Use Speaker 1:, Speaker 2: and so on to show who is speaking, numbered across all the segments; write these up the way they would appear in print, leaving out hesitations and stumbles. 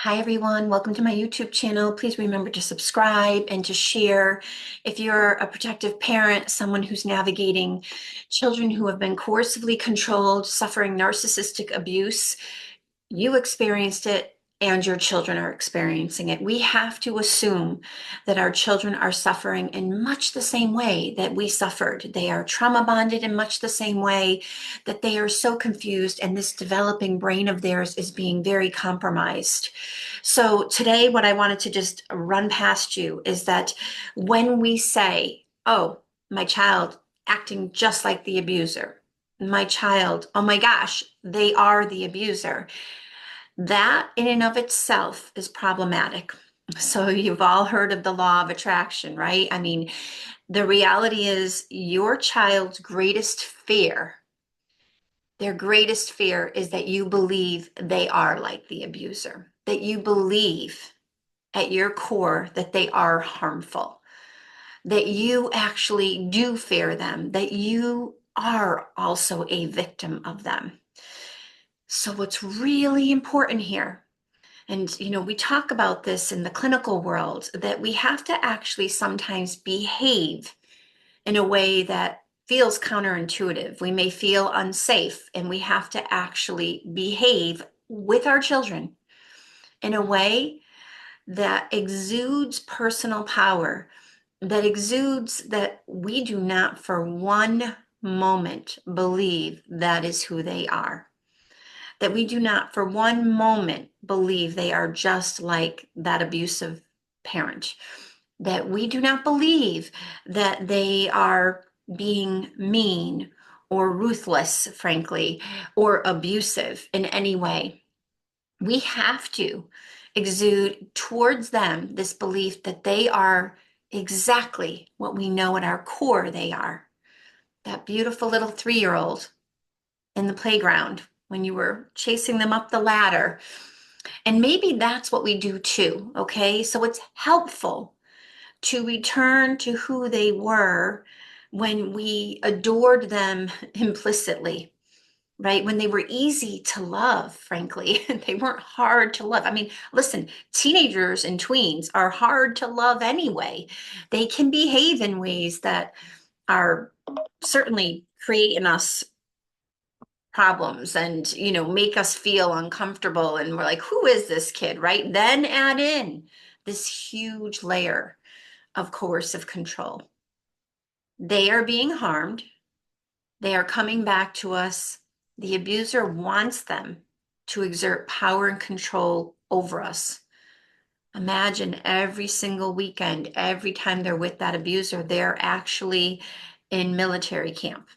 Speaker 1: Hi everyone, welcome to my YouTube channel. Please remember to subscribe and to share. If you're a protective parent, someone who's navigating children who have been coercively controlled, suffering narcissistic abuse, you experienced it and your children are experiencing it. We have to assume that our children are suffering in much the same way that we suffered. They are trauma bonded in much the same way, that they are so confused, and this developing brain of theirs is being very compromised. So today, what I wanted to just run past you is that when we say, oh, my child acting just like the abuser, my child, oh my gosh, they are the abuser, that in and of itself is problematic. So you've all heard of the law of attraction, right? I mean, the reality is your child's greatest fear, their greatest fear is that you believe they are like the abuser, that you believe at your core that they are harmful, that you actually do fear them, that you are also a victim of them. So what's really important here, and we talk about this in the clinical world, that we have to actually sometimes behave in a way that feels counterintuitive. We may feel unsafe, and we have to actually behave with our children in a way that exudes personal power, that exudes that we do not for one moment believe that is who they are, that we do not for one moment believe they are just like that abusive parent, that we do not believe that they are being mean or ruthless, frankly, or abusive in any way. We have to exude towards them this belief that they are exactly what we know at our core they are. That beautiful little 3-year-old in the playground when you were chasing them up the ladder. And maybe that's what we do too, okay? So it's helpful to return to who they were when we adored them implicitly, right? When they were easy to love, frankly. They weren't hard to love. I mean, listen, teenagers and tweens are hard to love anyway. They can behave in ways that are certainly creating us problems and make us feel uncomfortable, and we're like, who is this kid, right? Then add in this huge layer of coercive control. They are being harmed. They are coming back to us. The abuser wants them to exert power and control over us. Imagine every single weekend, every time they're with that abuser, they're actually in military camp.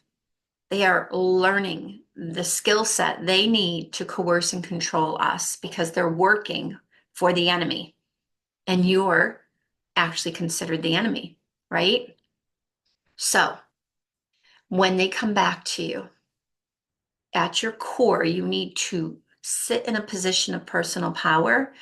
Speaker 1: They are learning the skill set they need to coerce and control us because they're working for the enemy. And you're actually considered the enemy, right? So when they come back to you, at your core, you need to sit in a position of personal power.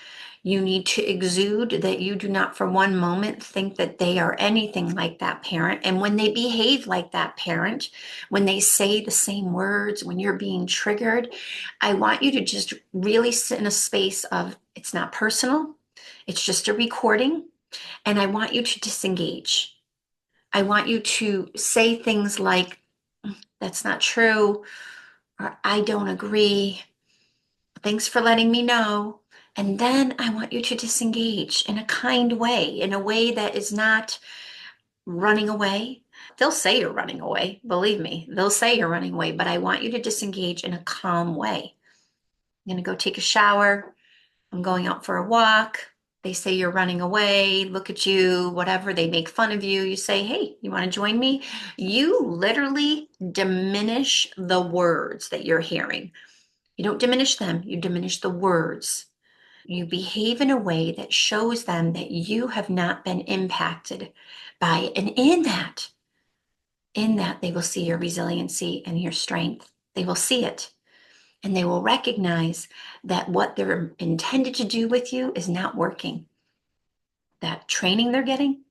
Speaker 1: You need to exude that you do not for one moment think that they are anything like that parent. And when they behave like that parent, when they say the same words, when you're being triggered, I want you to just really sit in a space of it's not personal, it's just a recording. And I want you to disengage. I want you to say things like, that's not true, or I don't agree. Thanks for letting me know. And then I want you to disengage in a kind way, in a way that is not running away. They'll say you're running away. Believe me, they'll say you're running away, but I want you to disengage in a calm way. I'm going to go take a shower. I'm going out for a walk. They say you're running away. Look at you, whatever. They make fun of you. You say, hey, you want to join me? You literally diminish the words that you're hearing. You don't diminish them, you diminish the words. You behave in a way that shows them that you have not been impacted by it. And in that, they will see your resiliency and your strength. They will see it. And they will recognize that what they're intended to do with you is not working. That training they're getting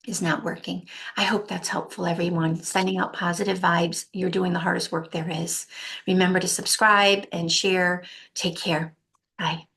Speaker 1: is not working. I hope that's helpful, everyone. Sending out positive vibes. You're doing the hardest work there is. Remember to subscribe and share. Take care. Bye.